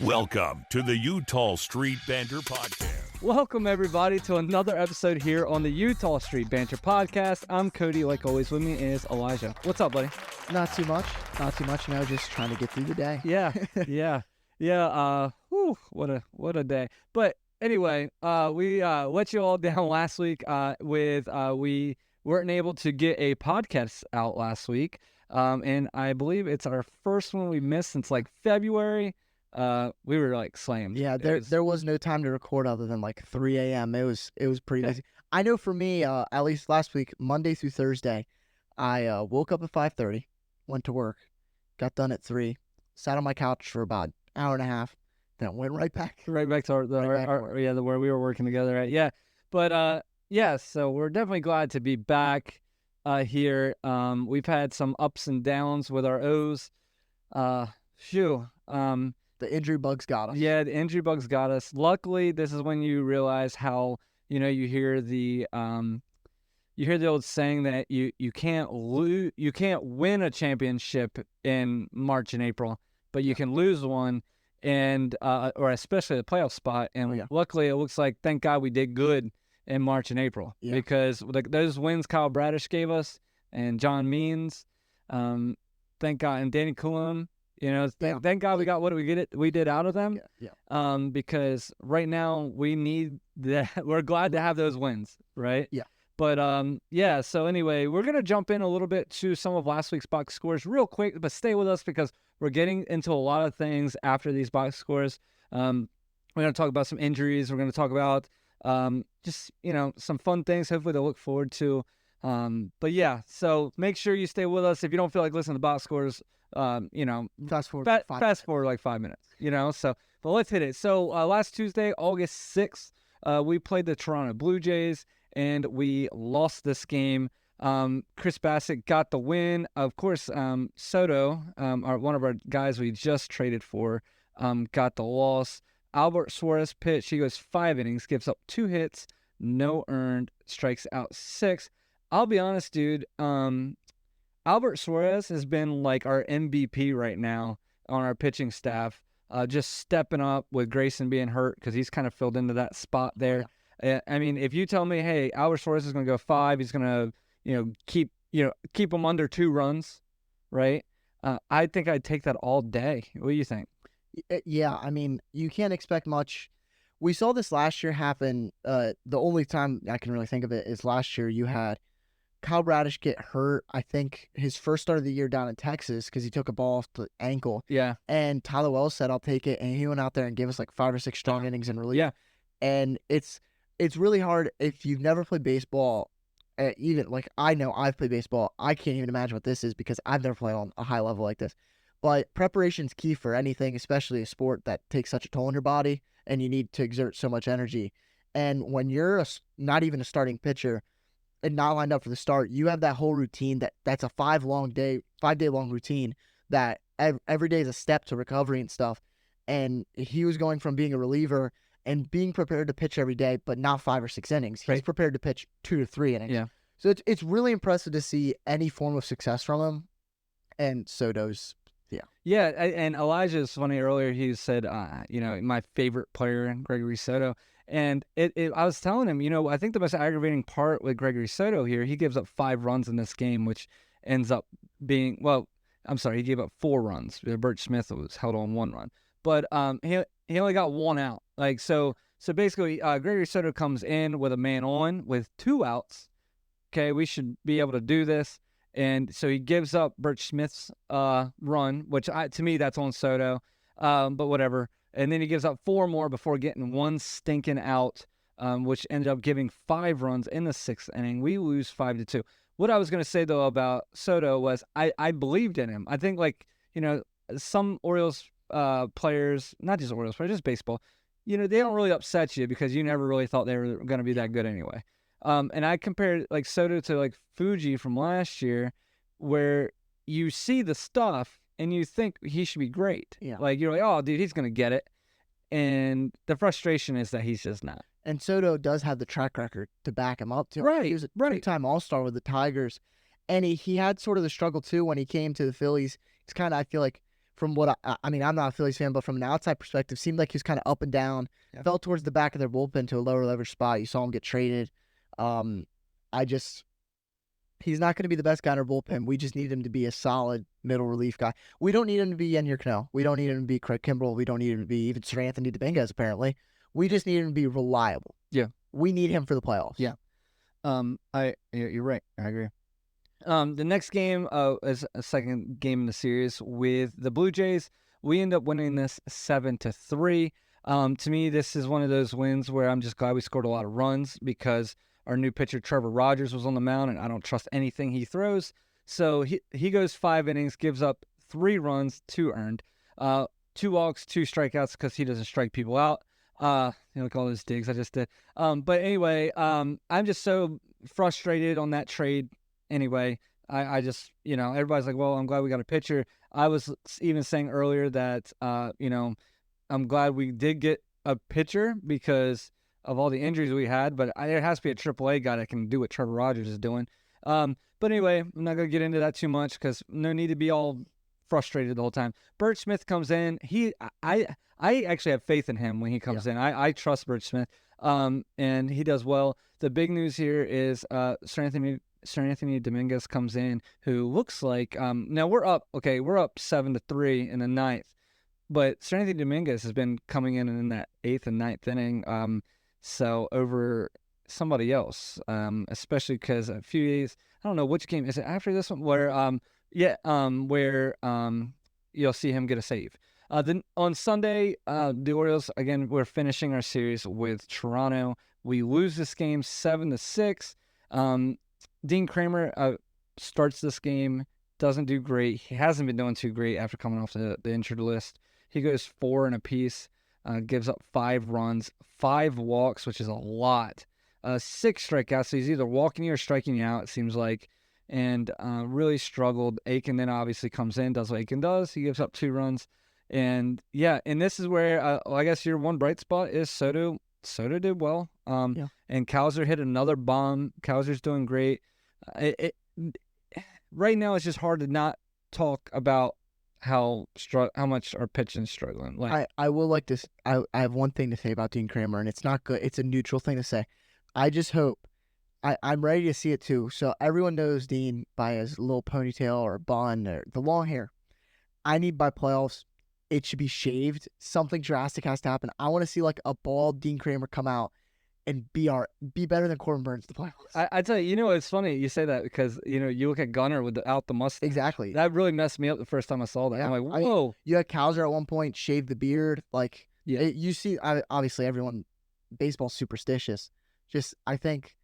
Welcome to the Utah Street Banter Podcast. Welcome, everybody, to another episode here on the Utah Street Banter Podcast. I'm Cody. Like always, with me is Elijah. What's up, buddy? Not too much. Just trying to get through the day. Yeah. What a day. But anyway, we let you all down last week with we weren't able to get a podcast out last week. And I believe it's our first one we missed since like February. We were like slammed. Yeah, there was no time to record other than like 3 a.m. It was pretty busy. I know for me, at least last week, Monday through Thursday, I woke up at 5:30, went to work, got done at 3, sat on my couch for about an hour and a half, then went right back to where we were working together at. Yeah. But so we're definitely glad to be back here. We've had some ups and downs with our O's. The injury bugs got us. Yeah, the injury bugs got us. Luckily, this is when you realize how, you hear the old saying that you can't win a championship in March and April, but you can lose one, and or especially the playoff spot. And luckily, it looks like, thank God, we did good in March and April because those wins Kyle Bradish gave us and John Means, thank God, and Danny Coulomb. Thank God we got what we did out of them. Because right now we need that. We're glad to have those wins, right? Yeah. But so anyway, we're gonna jump in a little bit to some of last week's box scores real quick, but stay with us because we're getting into a lot of things after these box scores. We're gonna talk about some injuries. We're gonna talk about just some fun things, hopefully to look forward to. So make sure you stay with us. If you don't feel like listening to box scores, fast forward like 5 minutes, but let's hit it. So last Tuesday, August 6th, we played the Toronto Blue Jays and we lost this game. Chris Bassett got the win. Of course, Soto, one of our guys we just traded for, got the loss. Albert Suarez pitched. He goes 5 innings, gives up 2 hits, no earned, strikes out 6. I'll be honest, dude. Albert Suarez has been like our MVP right now on our pitching staff, just stepping up with Grayson being hurt because he's kind of filled into that spot there. I mean, if you tell me, hey, Albert Suarez is going to go 5, he's going to, keep him under 2 runs, right? I think I'd take that all day. What do you think? Yeah, I mean, you can't expect much. We saw this last year happen. The only time I can really think of it is last year you had Kyle Bradish get hurt, I think his first start of the year down in Texas because he took a ball off the ankle. Yeah. And Tyler Wells said, I'll take it. And he went out there and gave us like 5 or 6 strong innings in relief. Yeah. And it's really hard if you've never played baseball. Even like I know I've played baseball. I can't even imagine what this is because I've never played on a high level like this. But preparation's key for anything, especially a sport that takes such a toll on your body and you need to exert so much energy. And when you're not even a starting pitcher and not lined up for the start, you have that whole routine that's a 5-day long routine that every day is a step to recovery and stuff. And he was going from being a reliever and being prepared to pitch every day, but not 5 or 6 innings. He's prepared to pitch 2 to 3 innings. Yeah. So it's really impressive to see any form of success from him. And Soto's, Yeah, and Elijah is funny. Earlier he said, my favorite player, Gregory Soto. And I was telling him, I think the most aggravating part with Gregory Soto here, he gives up 5 runs in this game, which ends up being, he gave up 4 runs. Bert Smith was held on 1 run. But he only got 1 out. So basically, Gregory Soto comes in with a man on with 2 outs. Okay, we should be able to do this. And so he gives up Bert Smith's run, which to me, that's on Soto. But whatever. And then he gives up 4 more before getting 1 stinking out, which ended up giving 5 runs in the 6th inning. We lose 5-2. What I was going to say, though, about Soto was I believed in him. I think, some Orioles players, not just Orioles players, just baseball, they don't really upset you because you never really thought they were going to be that good anyway. And I compared, Soto to, Fuji from last year, where you see the stuff and you think he should be great. Yeah. You're like, oh, dude, he's going to get it. And the frustration is that he's just not. And Soto does have the track record to back him up, too. Right. He was a 2-time All-Star with the Tigers. And he had sort of the struggle, too, when he came to the Phillies. He's kind of, I feel like, from what I mean, I'm not a Phillies fan, but from an outside perspective, seemed like he was kind of up and down. Yeah. Fell towards the back of their bullpen to a lower leverage spot. You saw him get traded. He's not going to be the best guy in our bullpen. We just need him to be a solid middle relief guy. We don't need him to be Yennier Cano. We don't need him to be Craig Kimbrell. We don't need him to be even Sir Anthony Dominguez, apparently. We just need him to be reliable. Yeah. We need him for the playoffs. Yeah. You're right. I agree. The next game is a second game in the series with the Blue Jays. We end up winning this 7-3. To me, this is one of those wins where I'm just glad we scored a lot of runs because our new pitcher, Trevor Rogers, was on the mound, and I don't trust anything he throws. So he goes 5 innings, gives up 3 runs, 2 earned, 2 walks, 2 strikeouts because he doesn't strike people out. Look all those digs I just did. But anyway, I'm just so frustrated on that trade. Anyway, I just, everybody's like, well, I'm glad we got a pitcher. I was even saying earlier that, I'm glad we did get a pitcher because of all the injuries we had, but there has to be a AAA guy that can do what Trevor Rogers is doing. But anyway, I'm not going to get into that too much because no need to be all frustrated the whole time. Bert Smith comes in. I actually have faith in him when he comes in. I trust Bert Smith, and he does well. The big news here is Sir Anthony Dominguez comes in, who looks like now we're up 7-3 in the 9th, but Sir Anthony Dominguez has been coming in that 8th and 9th inning, so over somebody else, especially because a few days, I don't know which game is it after this one where you'll see him get a save. Then on Sunday, the Orioles again, we're finishing our series with Toronto. We lose this game 7-6. Dean Kramer starts this game, doesn't do great. He hasn't been doing too great after coming off the injured list. He goes 4 and a piece, gives up 5 runs, 5 walks, which is a lot, 6 strikeouts. So he's either walking you or striking you out, it seems like, and really struggled. Aiken then obviously comes in, does what Aiken does. He gives up 2 runs. And this is where I guess your one bright spot is Soto. Soto did well. And Kowser hit another bomb. Kowser's doing great. Right now, it's just hard to not talk about how much our pitching is struggling. I will like this. I have one thing to say about Dean Kramer, and it's not good. It's a neutral thing to say. I just hope. I'm ready to see it too. So everyone knows Dean by his little ponytail or bun or the long hair. I need by playoffs, it should be shaved. Something drastic has to happen. I want to see like a bald Dean Kramer come out and be better than Corbin Burns the playoffs. I tell you, it's funny you say that because you look at Gunnar without the mustache. Exactly. That really messed me up the first time I saw that. Yeah. I'm like, whoa. I mean, you had Kowser at one point shave the beard. Like, you see, obviously everyone, baseball's superstitious. Just I think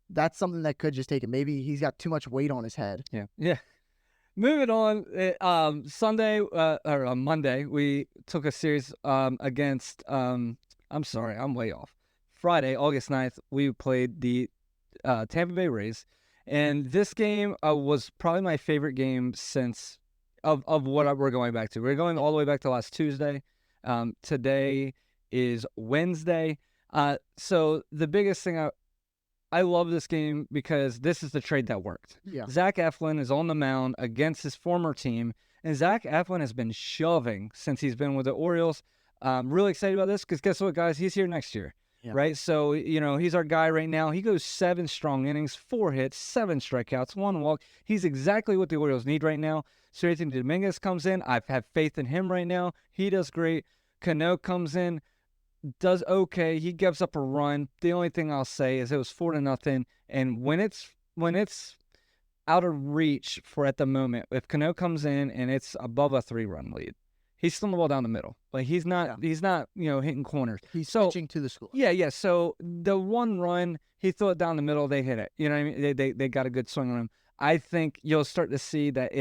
that's something that could just take it. Maybe he's got too much weight on his head. Yeah. Moving on, Sunday or on Monday, we took a series against. I'm sorry, I'm way off. Friday, August 9th, we played the Tampa Bay Rays, and this game was probably my favorite game since of what we're going back to. We're going all the way back to last Tuesday. Today is Wednesday. So the biggest thing I love this game because this is the trade that worked. Yeah. Zach Eflin is on the mound against his former team, and Zach Eflin has been shoving since he's been with the Orioles. I'm really excited about this because guess what, guys? He's here next year, right? So, he's our guy right now. He goes 7 strong innings, 4 hits, 7 strikeouts, 1 walk. He's exactly what the Orioles need right now. Sir Anthony Dominguez comes in. I have faith in him right now. He does great. Cano comes in. Does okay. He gives up a run. The only thing I'll say is it was 4-0. And when it's out of reach for at the moment, if Cano comes in and it's above a 3-run lead, he's still the ball down the middle. Like he's not hitting corners. He's pitching to the score. Yeah. So the 1 run, he threw it down the middle, they hit it. You know what I mean? They got a good swing on him. I think you'll start to see that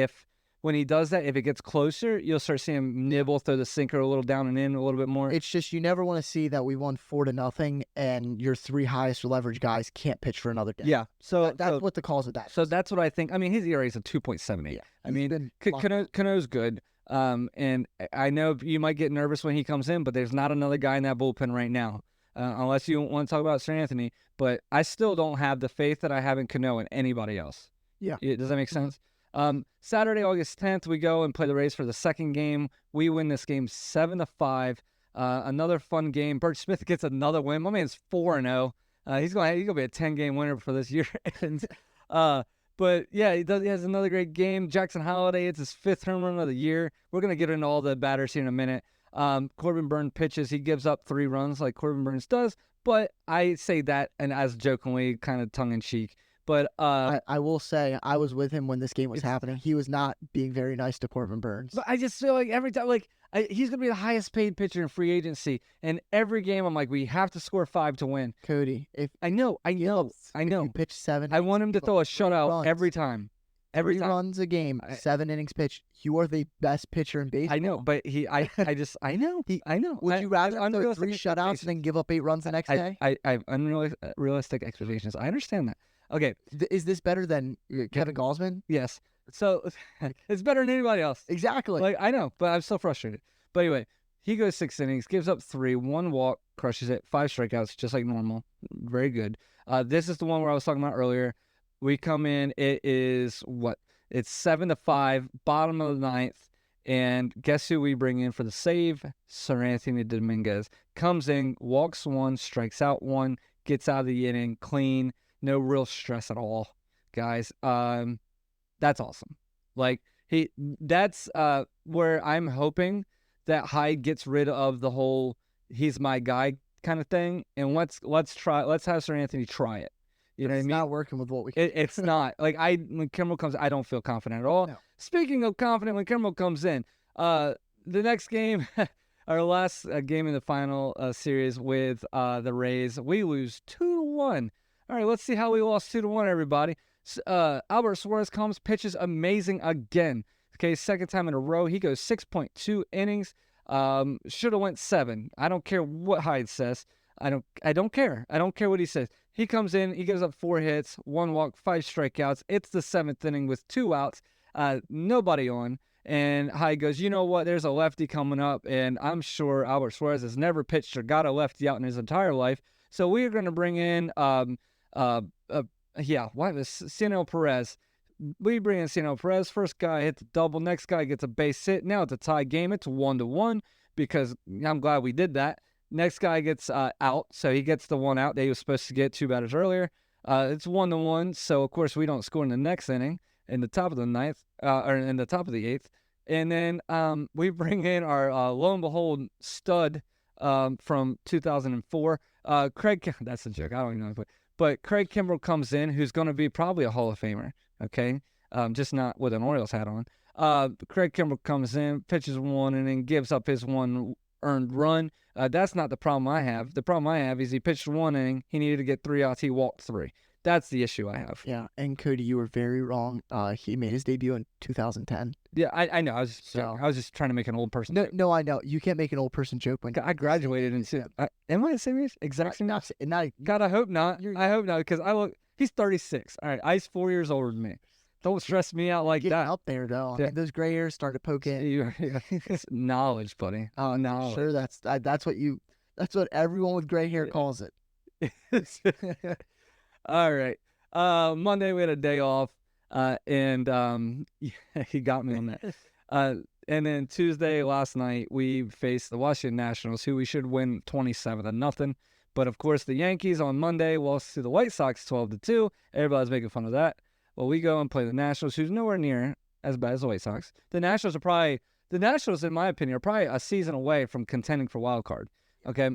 when he does that, if it gets closer, you'll start seeing him nibble through the sinker a little down and in a little bit more. It's just you never want to see that we won 4-0 and your 3 highest leverage guys can't pitch for another day. Yeah, so that's what the cause of that is. So that's what I think. I mean, his ERA is a 2.78. Yeah, I mean, Cano's good. And I know you might get nervous when he comes in, but there's not another guy in that bullpen right now, unless you want to talk about Sir Anthony. But I still don't have the faith that I have in Cano and anybody else. Yeah. Does that make sense? Saturday, August 10th, we go and play the Rays for the second game. We win this game 7-5. Another fun game. Bert Smith gets another win. My man's 4-0. He's gonna be a 10-game winner for this year. And, but yeah, he has another great game. Jackson Holliday, it's his 5th home run of the year. We're gonna get into all the batters here in a minute. Corbin Burns pitches. He gives up 3 runs like Corbin Burns does. But I say that and as jokingly, kind of tongue in cheek. But I will say I was with him when this game was happening. He was not being very nice to Corbin Burns. But I just feel like every time, he's going to be the highest paid pitcher in free agency. And every game, I'm like, we have to score 5 to win. Cody, if I know. if you pitch 7, I want him to throw a shutout every time. Every 3 time. runs a game, 7 innings pitched. You are the best pitcher in baseball. I know, but I know. I know. Would you rather throw unrealistic 3 shutouts and then give up 8 runs the next day? I have unrealistic expectations. I understand that. Okay. Is this better than Kevin Gausman? Yes. So it's better than anybody else. Exactly. I know, but I'm so frustrated. But anyway, he goes 6 innings, gives up 3, 1 walk, crushes it, 5 strikeouts, just like normal. Very good. This is the one where I was talking about earlier. We come in, it is It's 7-5, bottom of the 9th. And guess who we bring in for the save? Sir Anthony Dominguez. Comes in, walks 1, strikes out 1, gets out of the inning clean. No real stress at all, guys. That's awesome. That's where I'm hoping that Hyde gets rid of the whole "he's my guy" kind of thing, and let's have Sir Anthony try it. You know what I mean? It's not working with what we. It's not when Kimbrel comes, I don't feel confident at all. No. Speaking of confident, when Kimbrel comes in, the next game, our last game in the final series with the Rays, we lose 2-1. All right, let's see how we lost 2-1, everybody. Albert Suarez comes, pitches amazing again. Okay, second time in a row. He goes 6.2 innings. Should have went 7. I don't care what Hyde says. I don't care. I don't care what he says. He comes in, he gives up 4 hits, 1 walk, 5 strikeouts. It's the 7th inning with 2 outs, nobody on. And Hyde goes, you know what? There's a lefty coming up, and I'm sure Albert Suarez has never pitched or got a lefty out in his entire life. So we are going to bring in Cianel Perez. We bring in Cianel Perez. First guy hits a double. Next guy gets a base hit. Now it's a tie game. It's 1-1 because I'm glad we did that. Next guy gets out, so he gets the 1 out that he was supposed to get 2 batters earlier. It's 1-1, so of course we don't score in the next inning in the top of the 9th, or in the top of the 8th. And then we bring in our lo and behold stud from 2004. Craig, that's a joke. I don't even know. But Craig Kimbrel comes in, who's going to be probably a Hall of Famer, okay? Just not with an Orioles hat on. Craig Kimbrel comes in, pitches 1 inning, gives up his 1 earned run. That's not the problem I have. The problem I have is he pitched 1 inning, he needed to get 3 outs, he walked 3. That's the issue I have. Yeah, and Cody, you were very wrong. He made his debut in 2010. Yeah, I know. I was just trying to make an old person joke. No, I know. You can't make an old person joke when I graduated in. Am I the same age? Exactly. God, I hope not. I hope not, because he's 36. All right, I's 4 years older than me. Don't stress me out like that. Up there though. I mean, those gray hairs started poking. It's knowledge, buddy. Oh, knowledge. Sure, that's what everyone with gray hair calls it. All right. Monday we had a day off, and he got me on that. And then Tuesday last night we faced the Washington Nationals, who we should win 27-0. But of course the Yankees on Monday lost to the White Sox 12-2. Everybody's making fun of that. Well, we go and play the Nationals, who's nowhere near as bad as the White Sox. The Nationals, in my opinion, are probably a season away from contending for wild card. Okay,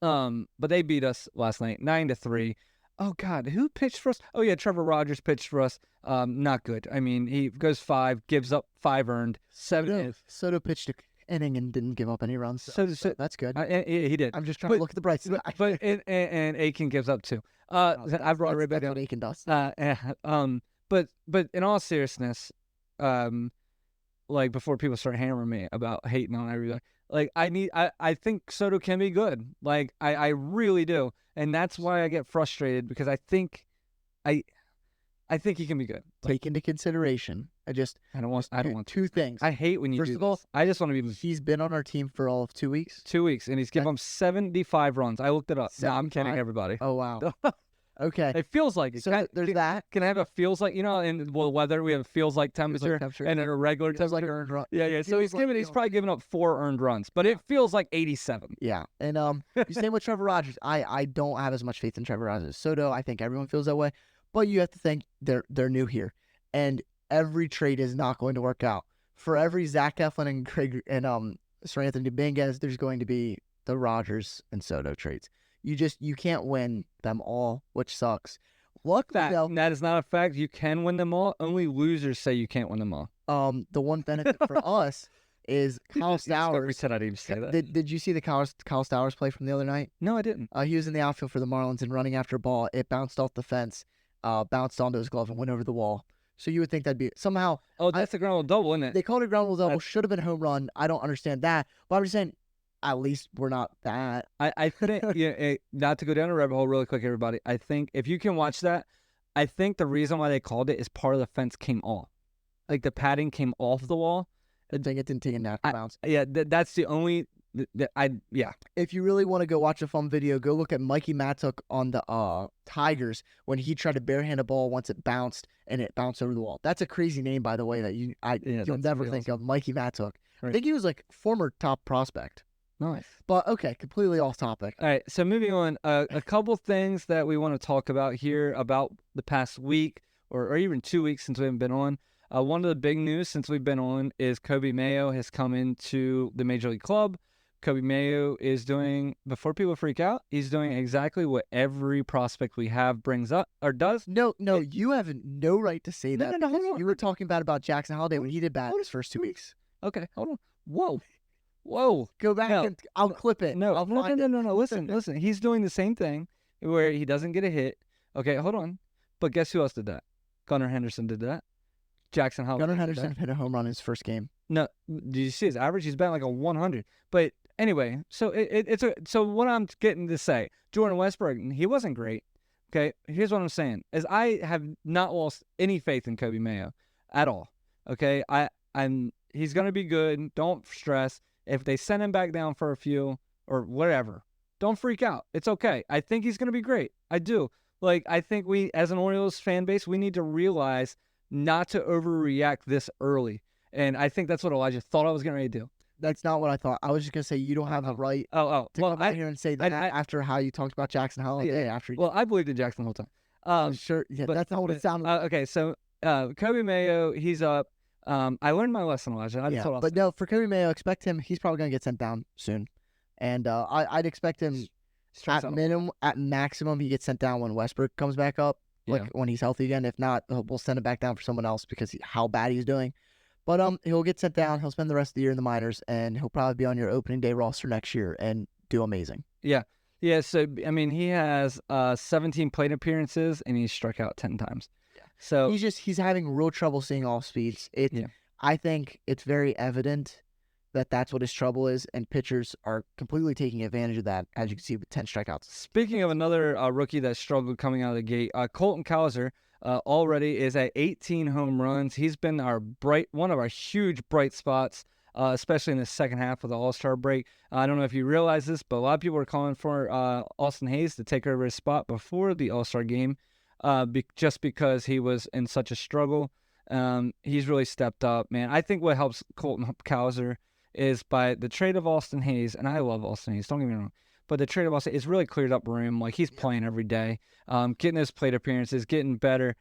but they beat us last night 9-3. Oh God, who pitched for us? Oh yeah, Trevor Rogers pitched for us. Not good. I mean, he goes 5, gives up 5 earned, 7. Soto pitched an inning and didn't give up any runs. So that's good. He did. I'm just trying to look at the bright side. But and Aiken gives up 2. I brought it right back up. up. Aiken does. But in all seriousness, before people start hammering me about hating on everybody, I think Soto can be good. I really do, and that's why I get frustrated, because I think he can be good. Take into consideration. I don't want 2 things. I hate when you First do of all, this. I just want to be. He's been on our team for all of 2 weeks. 2 weeks, and he's given them 75 runs. I looked it up. No, I'm kidding, 75? everybody. Oh wow. Okay. It feels like it. So there's that. Can I have a feels like, in weather, we have a feels like temperature, and a regular Feels like temperature. earned run. Yeah. So he's probably giving up 4 earned runs, but it feels like 87. Yeah. And same with Trevor Rogers. I don't have as much faith in Trevor Rogers. Soto, I think everyone feels that way. But you have to think they're new here. And every trade is not going to work out. For every Zach Eflin and Craig and Sir Anthony Dominguez, there's going to be the Rogers and Soto trades. You can't win them all, which sucks. That is not a fact. You can win them all. Only losers say you can't win them all. The one benefit for us is Kyle Stowers. We said I didn't even say that. Did you see the Kyle Stowers play from the other night? No, I didn't. He was in the outfield for the Marlins and running after a ball. It bounced off the fence, bounced onto his glove and went over the wall. So you would think that'd be somehow. Oh, that's a ground rule double, isn't it? They called it ground rule double. Should have been a home run. I don't understand that. But I'm just saying, at least we're not that. I think, not to go down a rabbit hole really quick, everybody. I think if you can watch that, I think the reason why they called it is part of the fence came off. Like the padding came off the wall. I think it didn't take a natural bounce. Yeah, that's the only. If you really want to go watch a fun video, go look at Mikey Mattook on the Tigers when he tried to barehand a ball once it bounced and it bounced over the wall. That's a crazy name, by the way, that you'll never think of. Mikey Mattook. Right. I think he was like former top prospect. Nice. But okay, completely off topic. All right, so moving on, a couple things that we want to talk about here about the past week or even 2 weeks since we haven't been on. One of the big news since we've been on is Coby Mayo has come into the Major League Club. Coby Mayo is doing, before people freak out, he's doing exactly what every prospect we have brings up or does. No, you have no right to say that. No, hold on. You were talking bad about Jackson Holliday when he did bad his first 2 weeks. Okay, hold on. Whoa. Go back and I'll clip it. No. Listen. He's doing the same thing where he doesn't get a hit. Okay, hold on. But guess who else did that? Gunnar Henderson did that. Jackson Holliday. Gunnar Henderson hit a home run in his first game. No, did you see his average? He's batting like a 100. But anyway, so so what I'm getting to say, Jordan Westbrook, he wasn't great. Okay, here's what I'm saying: is I have not lost any faith in Coby Mayo at all. Okay, he's gonna be good. Don't stress. If they send him back down for a few or whatever, don't freak out. It's okay. I think he's gonna be great. I do. I think we, as an Orioles fan base, we need to realize not to overreact this early. And I think that's what Elijah thought I was getting ready to do. That's not what I thought. I was just gonna say you don't have a right to come out here and say that after how you talked about Jackson Holliday. I believed in Jackson the whole time. Sure, yeah, but that's not what it sounded like. Okay, so Coby Mayo, he's up. I learned my lesson, Elijah. No, for Coby Mayo, expect him. He's probably gonna get sent down soon, and I'd expect him at maximum he gets sent down when Westbrook comes back up, when he's healthy again. If not, we'll send him back down for someone else because how bad he's doing. But he'll get sent down. He'll spend the rest of the year in the minors, and he'll probably be on your opening day roster next year and do amazing. Yeah. So I mean, he has 17 plate appearances and he's struck out 10 times. Yeah. So he's having real trouble seeing off speeds. I think it's very evident that that's what his trouble is, and pitchers are completely taking advantage of that, as you can see with 10 strikeouts. Speaking of another rookie that struggled coming out of the gate, Colton Cowser already is at 18 home runs. He's been one of our huge bright spots, especially in the second half of the All-Star break. I don't know if you realize this, but a lot of people were calling for Austin Hayes to take over his spot before the All-Star game, just because he was in such a struggle. He's really stepped up, man. I think what helps Colton Cowser is by the trade of Austin Hayes, and I love Austin Hayes, don't get me wrong, but the trade of Austin, it's really cleared up room. He's playing every day, getting his plate appearances, getting better.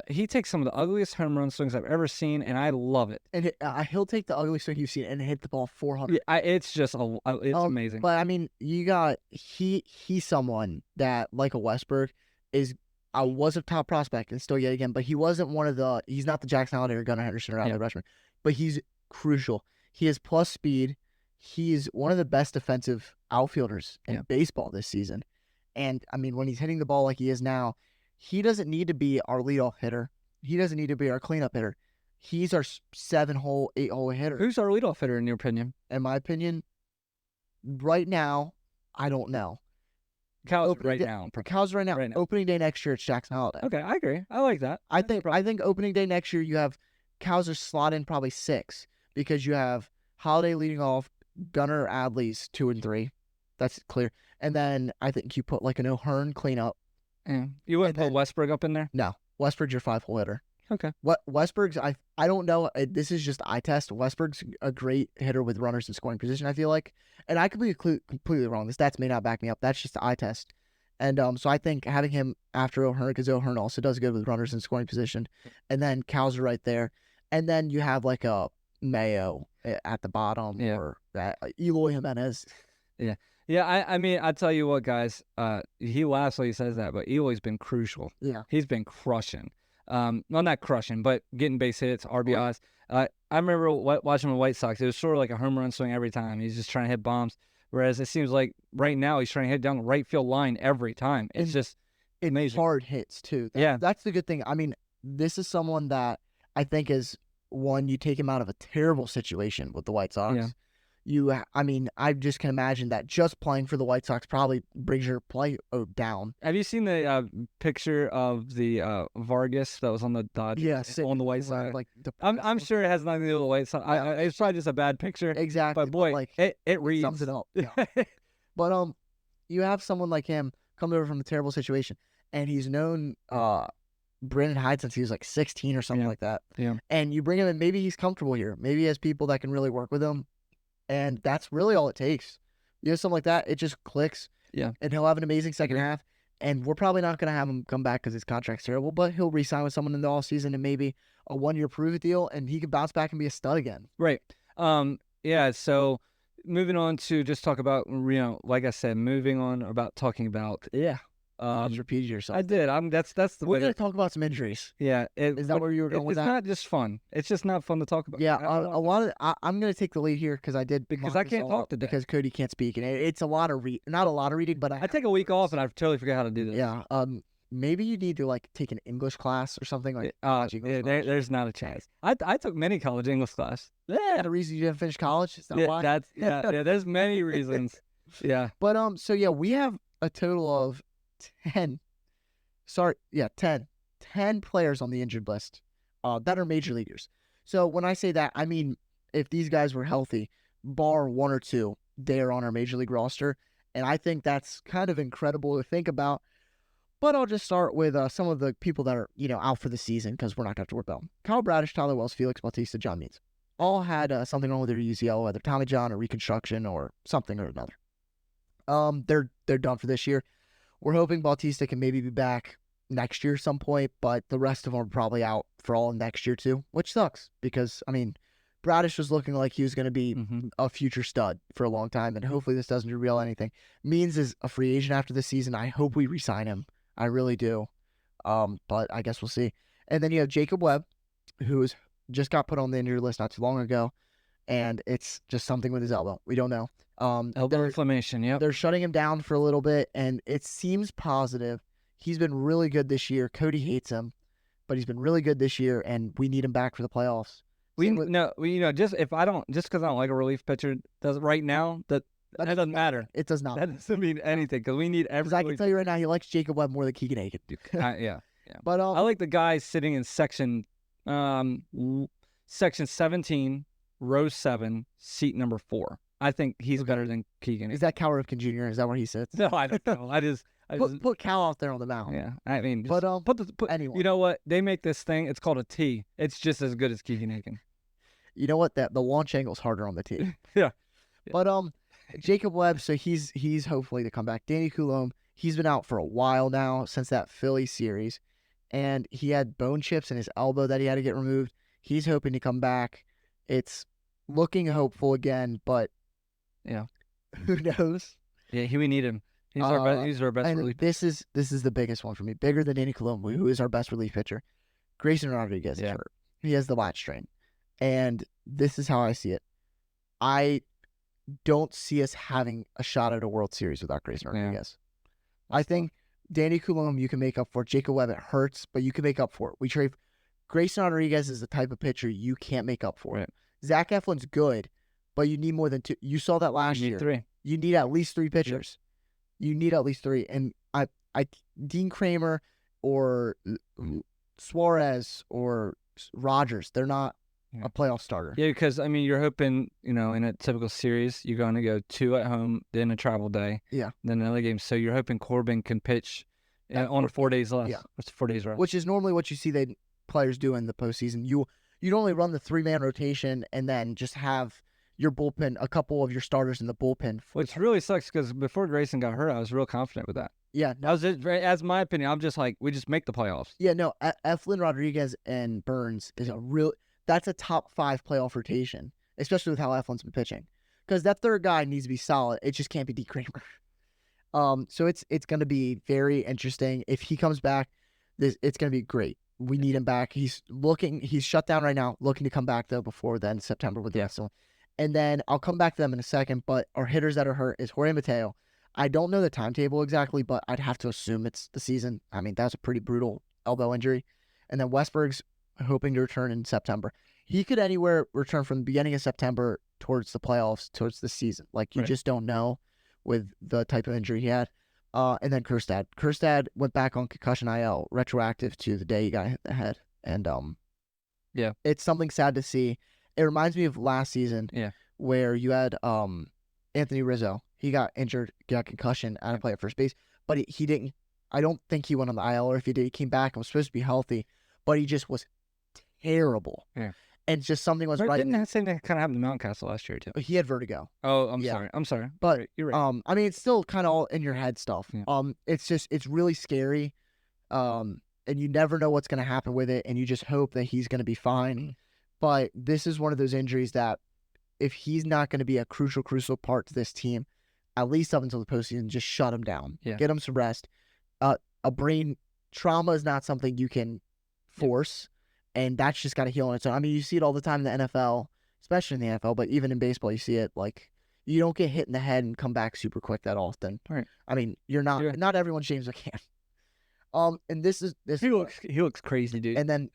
He takes some of the ugliest home run swings I've ever seen, and I love it. And he'll take the ugliest swing you've seen and hit the ball 400. Yeah, it's just it's amazing. But I mean, he's someone that, like a Westbrook, was a top prospect and still yet again, but he wasn't he's not the Jackson Holliday or Gunnar Henderson or Adley Rutschman, but he's crucial. He has plus speed. He's one of the best defensive outfielders in baseball this season. And, I mean, when he's hitting the ball like he is now, he doesn't need to be our leadoff hitter. He doesn't need to be our cleanup hitter. He's our 7-hole, 8-hole hitter. Who's our leadoff hitter, in your opinion? In my opinion, right now, I don't know. Cow's right now. Opening day next year, it's Jackson Holliday. Okay, I agree. I like that. I think opening day next year, you have Cowser slot in probably 6 because you have Holliday leading off, Gunnar Adley's 2 and 3. That's clear. And then I think you put like an O'Hearn cleanup, Yeah. You wouldn't And put then- Westbrook up in there? No, Westbrook's your 5-hole hitter. Okay. What Westbrook's I don't know. This is just eye test. Westbrook's a great hitter with runners in scoring position. I feel like, and I could be completely wrong. The stats may not back me up. That's just the eye test. And so I think having him after O'Hearn, because O'Hearn also does good with runners in scoring position, and then Cal's right there, and then you have like a Mayo at the bottom, Yeah. or Eloy Jimenez. Yeah, I mean, I tell you what, guys. He laughs when he says that, but Eloy's been crucial. Yeah. He's been crushing. Well, not crushing, but getting base hits, RBIs. I remember watching the White Sox. It was sort of like a home run swing every time. He's just trying to hit bombs. Whereas it seems like right now he's trying to hit down the right field line every time. It's And just amazing. Hard hits too. Yeah. That's the good thing. I mean, this is someone that I think is one, you take him out of a terrible situation with the White Sox. Yeah. I mean, I just can imagine that just playing for the White Sox probably brings your play down. Have you seen the picture of the Vargas that was on the Dodgers? Yes, on the White Sox. Like I'm sure it has nothing to do with the White Sox. It's probably just a bad picture. exactly. But boy, like it reads. sums it up. Yeah. But you have someone like him come over from a terrible situation, and he's known Brandon Hyde since he was like 16 or something Yeah. like that. Yeah. And you bring him in, maybe he's comfortable here. Maybe he has people that can really work with him, and that's really all it takes. You have something like that, it just clicks. Yeah. And he'll have an amazing second half. And we're probably not going to have him come back because his contract's terrible, but he'll re-sign with someone in the offseason and maybe a 1-year prove-it deal, and he could bounce back and be a stud again. Right. Yeah. So moving on to just talk about, like I said, moving on about talking about. Yeah. Just repeat yourself. I did. That's the We're way. going to talk about some injuries. Yeah. Is that where you were going with it's that? not just fun. It's just not fun to talk about. Yeah, I don't a lot of I'm going to take the lead here because I did Because mock I this can't all talk up today. because Cody can't speak, and it's a lot of not a lot of reading, but I take a week off and I totally forget how to do this. yeah. Maybe you need to like take an English class or something like. English class. There's not a chance. I took many college English class. Yeah, the reason you didn't finish college is that why? Yeah. There's many reasons. Yeah. But so yeah, we have a total of 10. Sorry, yeah, 10 players on the injured list that are major leaguers. So when I say that, I mean if these guys were healthy, bar 1 or 2, they are on our major league roster, and I think that's kind of incredible to think about. But I'll just start with some of the people that are out for the season because we're not going to have to worry about them. Kyle Bradish, Tyler Wells, Felix Bautista, John Means. All had something wrong with their UCL, whether Tommy John or reconstruction or something or another. They're done for this year. We're hoping Bautista can maybe be back next year some point, but the rest of them are probably out for all of next year too, which sucks because, I mean, Bradish was looking like he was going to be a future stud for a long time, and hopefully this doesn't reveal anything. Means is a free agent after the season. I hope we re-sign him. I really do. But I guess we'll see. And then you have Jacob Webb, who's just got put on the injury list not too long ago, and it's just something with his elbow. We don't know. Elbow inflammation, yep. They're shutting him down for a little bit, and it seems positive. He's been really good this year. Cody hates him, but he's been really good this year, and we need him back for the playoffs. Just because I don't like a relief pitcher right now, that doesn't matter. It does not. That doesn't mean anything because we need Because I can tell you right now, he likes Jacob Webb more than Keegan Aiken. Yeah. But I like the guy sitting in section 17, row 7, seat number 4. I think he's better than Keegan. Is that Cal Ripken Jr.? Is that where he sits? No, I don't know. I just put Cal out there on the mound. Yeah, I mean, but anyway. You know what? They make this thing. It's called a T. It's just as good as Keegan Aiken. You know what? The launch angle's harder on the T. Yeah. But Jacob Webb. So he's hopefully to come back. Danny Coulombe. He's been out for a while now since that Philly series, and he had bone chips in his elbow that he had to get removed. He's hoping to come back. It's looking hopeful again, but yeah, who knows? Yeah, we need him. He's our best relief. This is the biggest one for me, bigger than Danny Coulombe, who is our best relief pitcher. Grayson Rodriguez is hurt. He has the lat strain, and this is how I see it. I don't see us having a shot at a World Series without Grayson Rodriguez. I think Danny Coulombe you can make up for. Jacob Webb, it hurts, but you can make up for it. We trade Grayson Rodriguez is the type of pitcher you can't make up for. Right. Zach Eflin's good, but you need more than 2. You saw that last year. 3. You need at least 3 pitchers. Yep. You need at least 3. And I Dean Kramer or Suarez or Rogers, they're not a playoff starter. Yeah, because, I mean, you're hoping, in a typical series, you're going to go 2 at home, then a travel day, yeah, then another game. So you're hoping Corbin can pitch on 4 days less. Yeah. It's 4 days rest. which is normally what you see players do in the postseason. You'd only run the 3-man rotation and then just have your bullpen, a couple of your starters in the bullpen. Which really sucks because before Grayson got hurt, I was real confident with that. Yeah, That was it. As my opinion, I'm just like, we just make the playoffs. yeah, no. Eflin, Rodriguez, and Burns is that's a top 5 playoff rotation, especially with how Eflin's been pitching. Because that third guy needs to be solid. It just can't be D. Kramer. So it's going to be very interesting. If he comes back, it's going to be great. We need him back. He's shut down right now, looking to come back, though, before then, September with the Excellent. And then I'll come back to them in a second, but our hitters that are hurt is Jorge Mateo. I don't know the timetable exactly, but I'd have to assume it's the season. I mean, that's a pretty brutal elbow injury. And then Westberg's hoping to return in September. He could anywhere return from the beginning of September towards the playoffs, towards the season. Like, you just don't know with the type of injury he had. And then Kjerstad. Kjerstad went back on concussion IL, retroactive to the day he got hit in the head. And yeah, it's something sad to see. It reminds me of last season where you had Anthony Rizzo. He got injured, got concussion, out of play at first base, but he didn't. I don't think he went on the IL, or if he did, he came back and was supposed to be healthy, but he just was terrible. Yeah. And just something was right. Didn't that same thing kind of happen to Mountcastle last year too? He had vertigo. Oh, I'm sorry. But you're right. I mean, it's still kind of all in your head stuff. Yeah. It's really scary. And you never know what's going to happen with it, and you just hope that he's going to be fine. But this is one of those injuries that if he's not going to be a crucial part to this team, at least up until the postseason, just shut him down. Yeah. Get him some rest. A brain trauma is not something you can force, and that's just got to heal on its own. I mean, you see it all the time in the NFL, especially in the NFL, but even in baseball, you see it. Like, you don't get hit in the head and come back super quick that often. Right. I mean, not everyone's James McCann. And this he looks crazy, dude. And then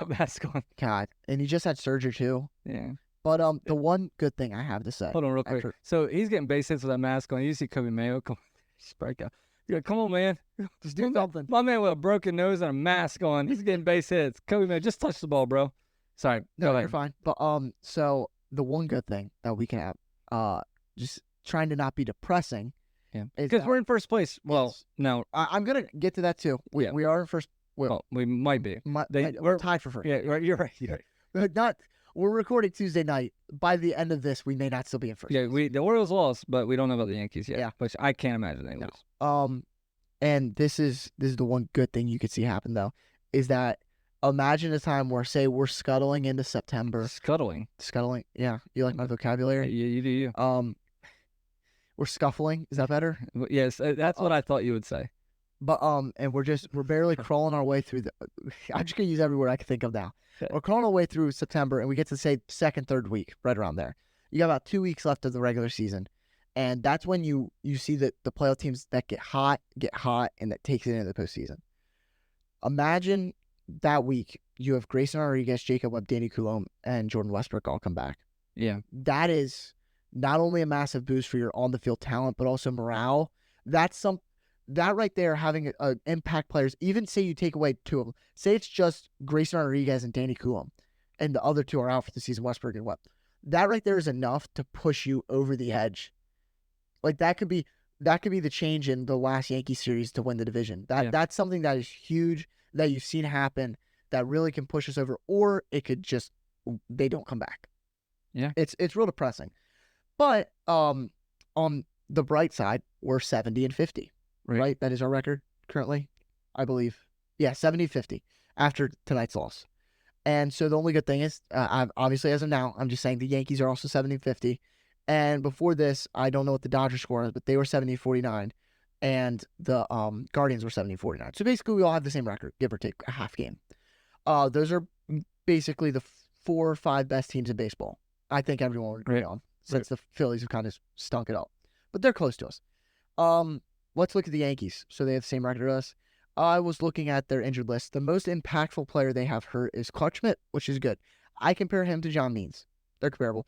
mask on. God, and he just had surgery too. Yeah. But the one good thing I have to say. Hold on, real quick. So he's getting base hits with that mask on. You see Kobe Mayo come strike out. You're like, come on, man, just do something. My man with a broken nose and a mask on, he's getting base hits. Kobe Mayo, just touch the ball, bro. Sorry, no, you're fine. But so the one good thing that we can have, just trying to not be depressing. Yeah, because we're in first place. Well, no, I'm gonna get to that too. We are in first. Well, we might be. We're tied for first. Yeah, you're right. You're right. We're recording Tuesday night. By the end of this, we may not still be in first. Yeah, the Orioles lost, but we don't know about the Yankees yet. Yeah, which I can't imagine they lose. And this is the one good thing you could see happen though, is that imagine a time where, say, we're scuttling into September. Scuttling. Yeah, you like my vocabulary? Yeah, you do. You. We're scuffling. Is that better? Yes, that's what I thought you would say. But and we're barely crawling our way through the. I'm just gonna use every word I can think of now. Okay. We're crawling our way through September, and we get to say second, third week, right around there. You got about 2 weeks left of the regular season, and that's when you see that the playoff teams that get hot, and that takes it into the postseason. Imagine that week you have Grayson Rodriguez, Jacob Webb, Danny Coulombe, and Jordan Westbrook all come back. Yeah, that is not only a massive boost for your on-the-field talent, but also morale. That right there, having impact players, even say you take away 2 of them. Say it's just Grayson Rodriguez and Danny Coulombe, and the other 2 are out for the season, Westbrook and Webb. That right there is enough to push you over the edge. Like, that could be the change in the last Yankee series to win the division. That's something that is huge that you've seen happen that really can push us over, or it could just, they don't come back. Yeah. It's real depressing. But on the bright side, we're 70-50. Right? That is our record currently, I believe. Yeah, 70-50 after tonight's loss. And so the only good thing is, obviously as of now, I'm just saying the Yankees are also 70-50. And before this, I don't know what the Dodgers score is, but they were 70-49. And the Guardians were 70-49. So basically we all have the same record, give or take a half game. Those are basically the 4 or 5 best teams in baseball. I think everyone would agree on, since the Phillies have kind of stunk it up. But they're close to us. Let's look at the Yankees. So they have the same record as us. I was looking at their injured list. The most impactful player they have hurt is Clark Schmidt, which is good. I compare him to John Means. They're comparable.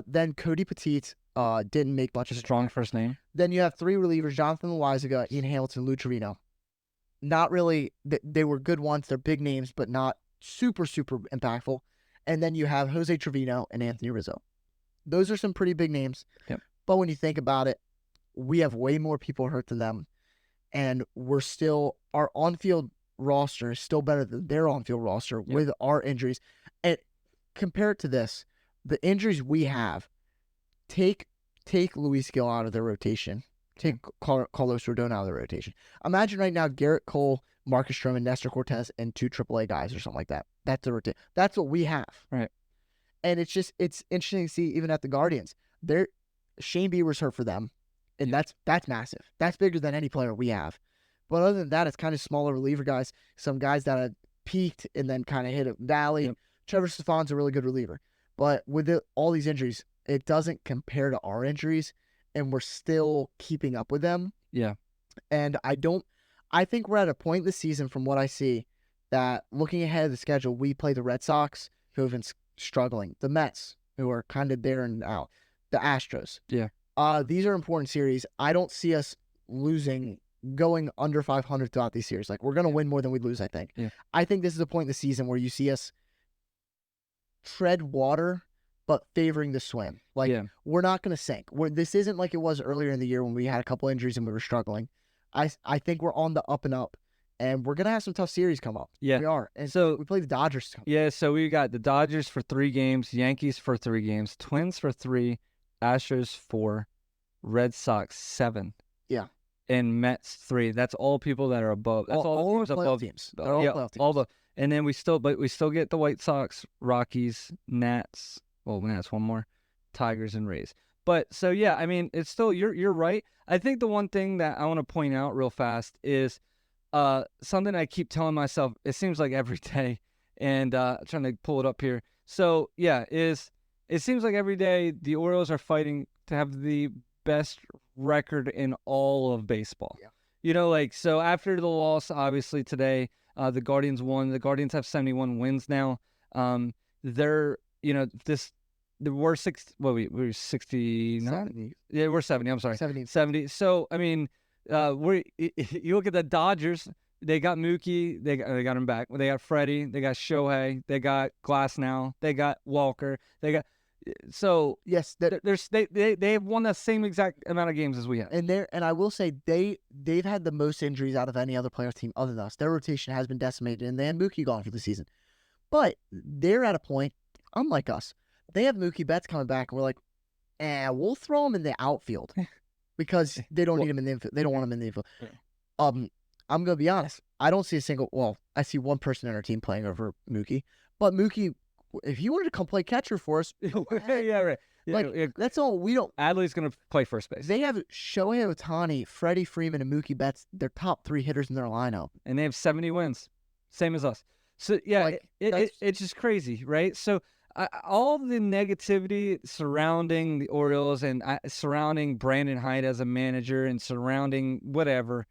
Then Cody Petit didn't make much of a strong first name. Then you have 3 relievers, Jonathan Loaizaga, Ian Hamilton, Lou Trevino. Not really, they were good ones. They're big names, but not super, super impactful. And then you have Jose Trevino and Anthony Rizzo. Those are some pretty big names. Yep. But when you think about it, we have way more people hurt than them. and our on-field roster is still better than their on-field roster with our injuries. And compare it to this, the injuries we have, take Luis Gil out of their rotation. Take Carlos Rodon out of the rotation. Imagine right now Garrett Cole, Marcus Stroman, Nestor Cortez, and 2 AAA guys or something like that. That's the rotation. That's what we have. Right. And it's interesting to see even at the Guardians. Shane Bieber's hurt for them, and that's massive. That's bigger than any player we have. But other than that, it's kind of smaller reliever guys. Some guys that have peaked and then kind of hit a valley. Yep. Trevor Stefan's a really good reliever. But with all these injuries, it doesn't compare to our injuries, and we're still keeping up with them. Yeah. And I think we're at a point this season, from what I see, that looking ahead of the schedule, we play the Red Sox, who have been struggling, the Mets, who are kind of there and out, the Astros. Yeah. These are important series. I don't see us going under 500 throughout these series. Like, we're going to win more than we lose, I think. Yeah. I think this is a point in the season where you see us tread water, but favoring the swim. Like, we're not going to sink. This isn't like it was earlier in the year when we had a couple injuries and we were struggling. I think we're on the up and up, and we're going to have some tough series come up. Yeah. We are. And so we play the Dodgers. Yeah, so we got the Dodgers for 3 games, Yankees for 3 games, Twins for 3, Astros 4, Red Sox 7. Yeah. And Mets 3. That's all people that are above. That's all the above teams. They're all playoff teams. All the, and then we still get the White Sox, Rockies, Nats. Well, Nats one more, Tigers and Rays. But so yeah, I mean, it's still you're right. I think the one thing that I want to point out real fast is something I keep telling myself. It seems like every day, and trying to pull it up here. So yeah, it seems like every day the Orioles are fighting to have the best record in all of baseball. Yeah. So after the loss, obviously today, the Guardians won. The Guardians have 71 wins now. We're 69. 70. Yeah, we're 70. I'm sorry, 70. So I mean, you look at the Dodgers. They got Mookie. They got him back. They got Freddie. They got Shohei. They got Glasnow. They got Walker. They got. So yes, they have won the same exact amount of games as we have. And I will say they've had the most injuries out of any other playoff team other than us. Their rotation has been decimated, and they had Mookie gone for the season. But they're at a point, unlike us, they have Mookie Betts coming back, and we're like, we'll throw him in the outfield because they don't need him in the infield. They don't want him in the infield. Yeah. I'm gonna be honest. I don't see I see one person in our team playing over Mookie, but Mookie, if he wanted to come play catcher for us, yeah, right. Yeah, that's all. We don't. Adley's going to play first base. They have Shohei Ohtani, Freddie Freeman, and Mookie Betts. They're top 3 hitters in their lineup, and they have 70 wins, same as us. So yeah, it's just crazy, right? So all the negativity surrounding the Orioles and surrounding Brandon Hyde as a manager and surrounding whatever,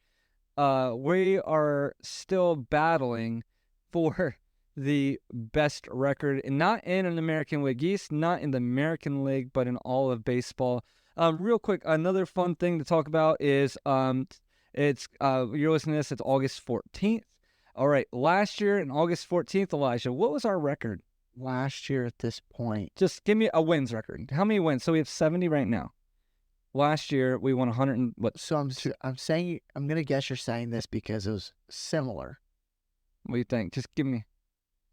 we are still battling for the best record, and not in an American League East, not in the American League, but in all of baseball. Real quick, another fun thing to talk about is you're listening to this, it's August 14th. All right, last year on August 14th, Elijah, what was our record? Last year at this point. Just give me a wins record. How many wins? So we have 70 right now. Last year we won 100 and what? So I'm saying, I'm gonna guess you're saying this because it was similar. What do you think? Just give me.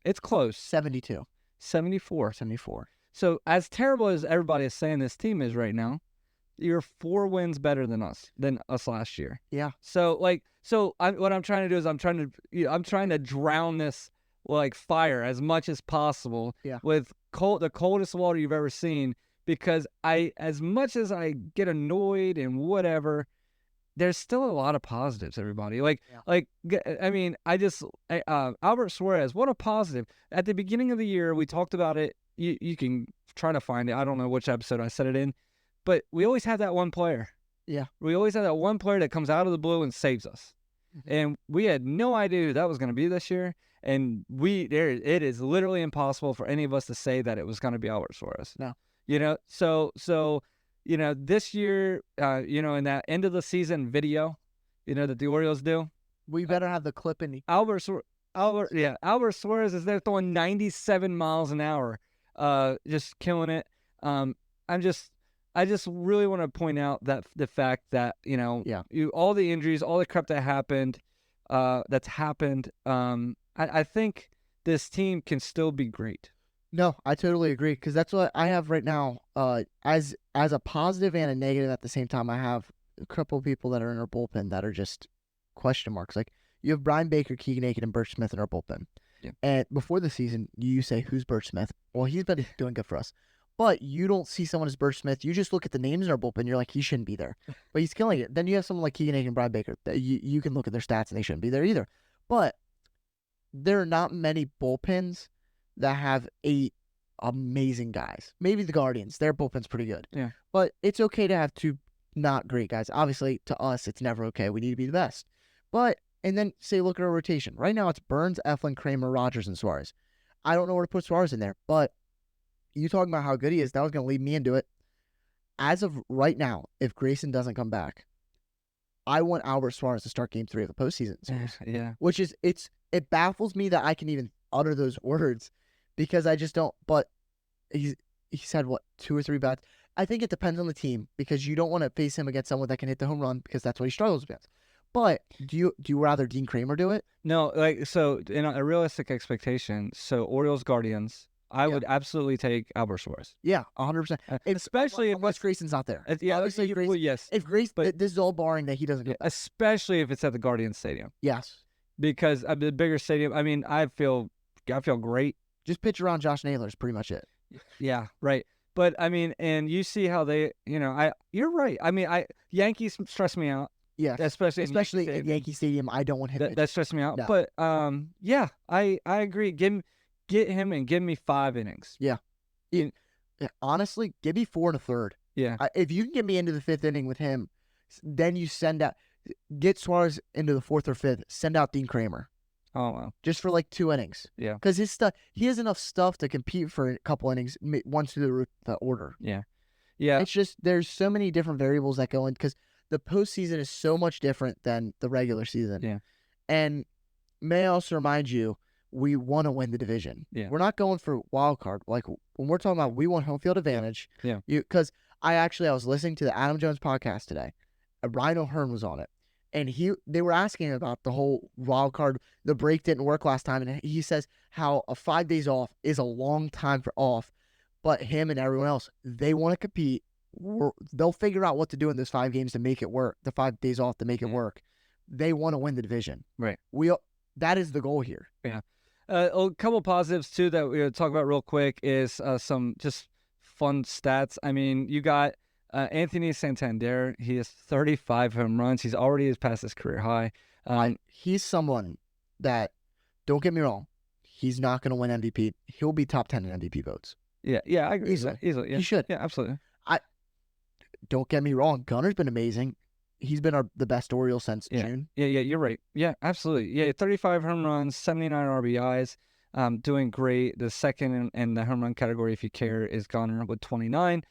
It's close. 72. 74. 74. So as terrible as everybody is saying this team is right now, you're 4 wins better than us last year. Yeah. So what I'm trying to do is I'm trying to drown this fire as much as possible. Yeah. With the coldest water you've ever seen, because as much as I get annoyed and whatever, there's still a lot of positives, everybody. Albert Suarez, what a positive. At the beginning of the year, we talked about it. You can try to find it. I don't know which episode I said it in, but we always have that one player. Yeah. We always have that one player that comes out of the blue and saves us. Mm-hmm. And we had no idea who that was going to be this year. And it is literally impossible for any of us to say that it was going to be Albert Suarez. No. This year, in that end of the season video, that the Orioles do. We better have the clip in the Albert Suarez is there throwing 97 miles an hour, just killing it. I just really want to point out that the fact that Yeah. all the injuries, all the crap that happened, that's happened. I think this team can still be great. No, I totally agree because that's what I have right now. As a positive and a negative at the same time, I have a couple of people that are in our bullpen that are just question marks. Like you have Brian Baker, Keegan Aiken, and Birch Smith in our bullpen. Yeah. And before the season, you say, who's Birch Smith? Well, he's been doing good for us. But you don't see someone as Birch Smith. You just look at the names in our bullpen. You're like, he shouldn't be there. But he's killing it. Then you have someone like Keegan Aiken and Brian Baker. That you can look at their stats and they shouldn't be there either. But there are not many bullpens that have 8 amazing guys. Maybe the Guardians. Their bullpen's pretty good. Yeah. But it's okay to have 2 not great guys. Obviously, to us, it's never okay. We need to be the best. And then, say, look at our rotation. Right now, it's Burns, Eflin, Kramer, Rogers, and Suarez. I don't know where to put Suarez in there, but you talking about how good he is, that was going to lead me into it. As of right now, if Grayson doesn't come back, I want Albert Suarez to start Game 3 of the postseason series. Yeah. Which is, it baffles me that I can even utter those words because I just don't. But he's had, 2 or 3 bats? I think it depends on the team because you don't want to face him against someone that can hit the home run because that's what he struggles against. But do you rather Dean Kramer do it? No, so in a realistic expectation, so Orioles Guardians, I would absolutely take Albert Suarez. Yeah, 100%. Especially unless Grayson's not there. Obviously, Grayson, yes. If Grayson, but this is all barring that he doesn't go. Especially if it's at the Guardians Stadium. Yes. Because the bigger stadium, I mean, I feel great. Just pitch around Josh Naylor is pretty much it. Yeah, right. But I mean, and you see how they, you're right. I mean, Yankees stress me out. Yeah, especially at Yankee Stadium, I don't want him. That stressed me out. No. But yeah, I agree. Get him and give me 5 innings. Yeah. Honestly, give me 4 1/3. Yeah. If you can get me into the 5th inning with him, then you get Suarez into the 4th or 5th. Send out Dean Kramer. Oh wow. Just for 2 innings. Yeah. Because his stuff, he has enough stuff to compete for a couple innings once through the order. Yeah. Yeah. It's just there's so many different variables that go in because the postseason is so much different than the regular season. Yeah. And may I also remind you, we want to win the division. Yeah. We're not going for wild card. Like when we're talking about we want home field advantage. Yeah. Because I was listening to the Adam Jones podcast today. Ryan O'Hearn was on it. And they were asking about the whole wild card. The break didn't work last time. And he says how 5 days off is a long time for off. But him and everyone else, they want to compete. They'll figure out what to do in those 5 games to make it work. The 5 days off to make it work. They want to win the division. Right. That is the goal here. Yeah. A couple positives too that we'll talk about real quick is some just fun stats. I mean, you got Anthony Santander. He has 35 home runs. He's already passed his career high. He's someone that, don't get me wrong, he's not going to win MVP. He'll be top 10 in MVP votes. Yeah, I agree. Easily. Yeah. He should. Yeah, absolutely. Don't get me wrong. Gunner's been amazing. He's been the best Oriole since June. Yeah, you're right. Yeah, absolutely. Yeah, 35 home runs, 79 RBIs, doing great. The second in the home run category, if you care, is Gunner with 29.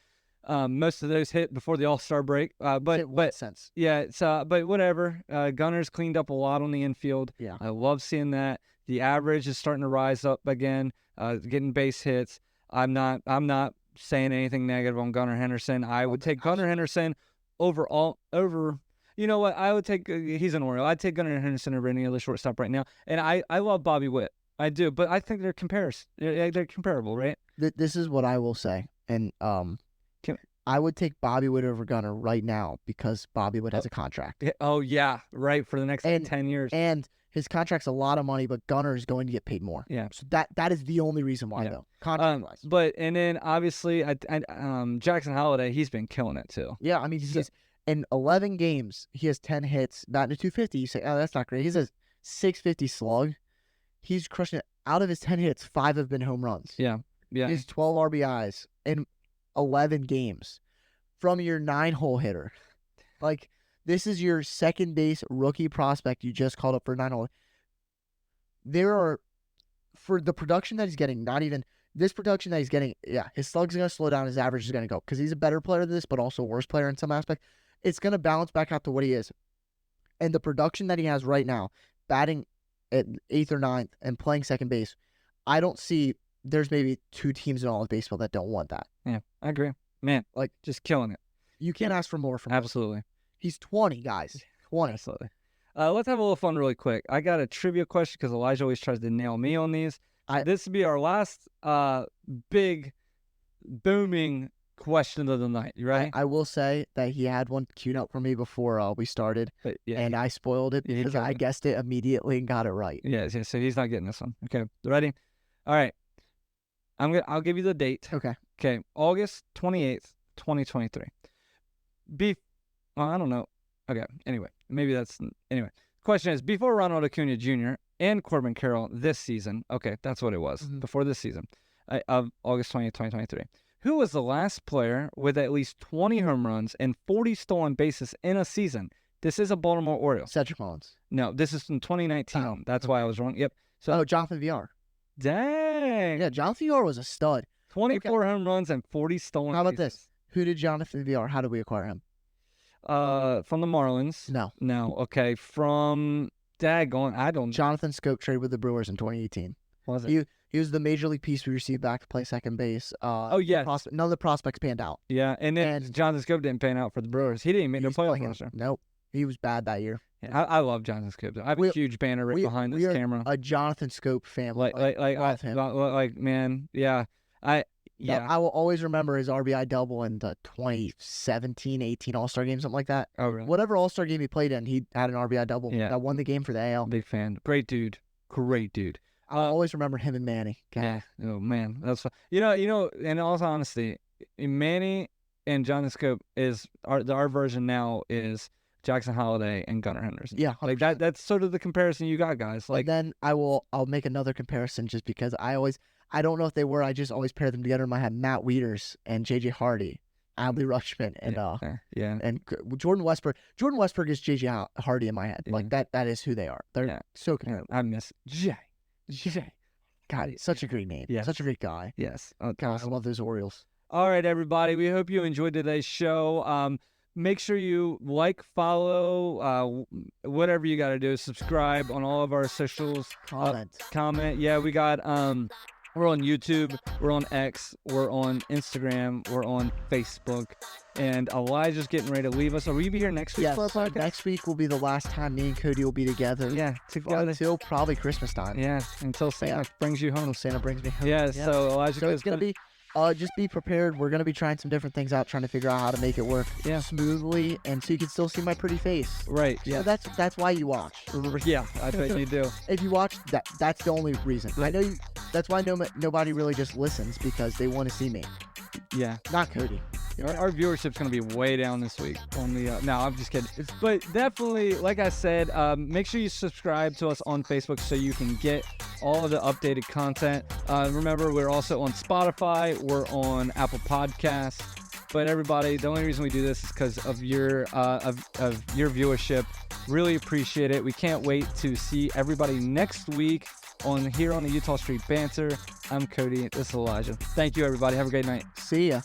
Most of those hit before the All-Star break. But sense. Yeah, but whatever. Gunner's cleaned up a lot on the infield. Yeah. I love seeing that. The average is starting to rise up again, getting base hits. I'm not saying anything negative on Gunnar Henderson. I would take Gunnar Henderson over. You know what? I would take. He's an Oriole. I'd take Gunnar Henderson over any other shortstop right now. And I love Bobby Witt. I do, but I think they're comparable, right? This is what I will say, and I would take Bobby Witt over Gunnar right now because Bobby Witt has a contract. Oh yeah, right, for the next 10 years. And his contract's a lot of money, but Gunnar is going to get paid more. Yeah. So that is the only reason why, though, contract-wise. But and then obviously, Jackson Holliday, he's been killing it too. Yeah, I mean, he's in 11 games, he has 10 hits, batting to 250. You say, oh, that's not great. He has a 650 slug. He's crushing it. Out of his 10 hits, 5 have been home runs. Yeah. He has 12 RBIs in 11 games from your 9-hole hitter. Like, this is your second base rookie prospect you just called up for 9-hole. There are, for the production that he's getting, not even this production that he's getting, his slug's going to slow down, his average is going to go because he's a better player than this, but also a worse player in some aspect. It's going to balance back out to what he is. And the production that he has right now, batting at 8th or 9th and playing second base, I don't see there's maybe 2 teams in all of baseball that don't want that. Yeah, I agree. Man, Like, just killing it. you can't ask for more from him. Absolutely. He's 20, guys. 20. Absolutely. Let's have a little fun really quick. I got a trivia question because Elijah always tries to nail me on these. This will be our last big, booming question of the night. You ready? I will say that he had one queued up for me before we started, But, yeah, and I spoiled it Yeah, he because got I it. guessed it immediately and got it right. yeah, so he's not getting this one. Okay, ready? All right. I'll give you the date. Okay. Okay, August 28th, 2023. I don't know. Okay, anyway, question is, before Ronald Acuna Jr. and Corbin Carroll this season, okay, that's what it was, before this season, of August 20th, 2023, who was the last player with at least 20 home runs and 40 stolen bases in a season? This is a Baltimore Oriole. Cedric Mullins. No, this is from 2019. Oh, That's why I was wrong. Yep. So, Jonathan VR. dang. Yeah, Jonathan VR was a stud. 24 home runs and 40 stolen How about bases. this? Who did Jonathan VR? How did we acquire him? From the Marlins. No. Okay. From daggone, I don't. Jonathan Scope traded with the Brewers in 2018. Was it? He was the major league piece we received back to play second base. Yeah. None of the prospects panned out. Yeah, and then Jonathan Scope didn't pan out for the Brewers. He didn't even make no playoff roster. Nope. He was bad that year. Yeah, I love Jonathan Scope. I have a huge banner right behind this camera. A Jonathan Scope family. Like, man, yeah. I will always remember his RBI double in the 2017, 18 All-Star game, something like that. Oh, really? Whatever All-Star game he played in, he had an RBI double. Yeah. That won the game for the AL. Big fan. Great dude. I'll always remember him and Manny. God. Yeah. Oh man, that's fun. You know. In all honesty, Manny and Jonathan Scope is our version now is Jackson Holliday and Gunnar Henderson. Yeah, 100%. like that. That's sort of the comparison you got, guys. Like, then I'll make another comparison just because I don't know if they were. I just always pair them together in my head. Matt Wieters and JJ Hardy, Adley Rutschman, and and Jordan Westberg. Jordan Westberg is JJ Hardy in my head. Yeah. Like that is who they are. They're so good. I miss Jay. God, such a great name. Yeah. Such a great guy. Yes. God, I love those Orioles. All right, everybody. We hope you enjoyed today's show. Make sure you like, follow, whatever you got to do. Subscribe on all of our socials. Comment. Yeah, we got. We're on YouTube. We're on X. We're on Instagram. We're on Facebook. And Elijah's getting ready to leave us. Will you be here next week for our podcast? Next week will be the last time me and Cody will be together. Yeah, together. Until probably Christmas time. Yeah, until Santa brings you home. Until Santa brings me home. Yeah, so Elijah. So it's going to be... just be prepared. We're going to be trying some different things out, trying to figure out how to make it work smoothly, and so you can still see my pretty face. Right, yeah. So that's why you watch. Yeah, I bet you do. If you watch, that's the only reason. I know that's why nobody really just listens, because they want to see me. Yeah. Not Cody. Our viewership's going to be way down this week on the no, I'm just kidding. But definitely, like I said, make sure you subscribe to us on Facebook so you can get all of the updated content. Remember, we're also on Spotify. We're on Apple Podcasts. But everybody, the only reason we do this is because of your viewership. Really appreciate it. We can't wait to see everybody next week here on the Utah Street Banter. I'm Cody. This is Elijah. Thank you, everybody. Have a great night. See ya.